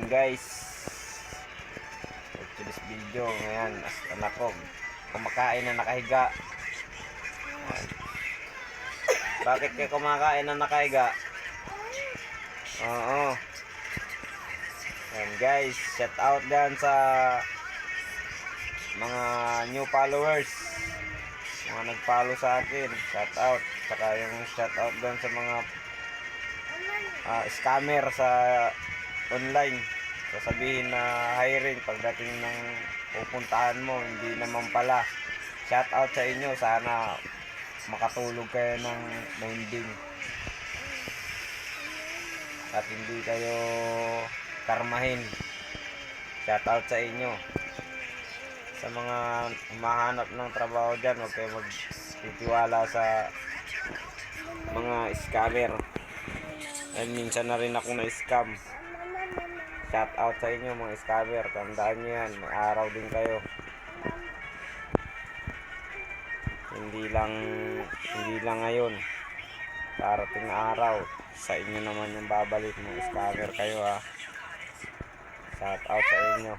Ayan guys, to this video ngayon, anak ko kumakain na nakahiga. Ayan. Bakit kayo kumakain na nakahiga? Oo. Ayan guys, shout out dyan sa mga new followers, mga nag-follow sa akin, shout out. Saka yung shout out dyan sa mga scammer sa online, sasabihin na hiring, pagdating ng pupuntahan mo hindi naman pala. Shout out sa inyo, sana makatulog kayo ng minding at hindi kayo karmahin. Shout out sa inyo. Sa mga humahanap ng trabaho dyan, huwag kayo magtitiwala sa mga scammer. And minsan na rin ako na-scam. Shout out sa inyo mga scammer. Tandaan nyo yan, may araw din kayo. Hindi lang ngayon. Darating na araw, sa inyo naman yung babalik, mga scammer kayo ha. Shout out sa inyo.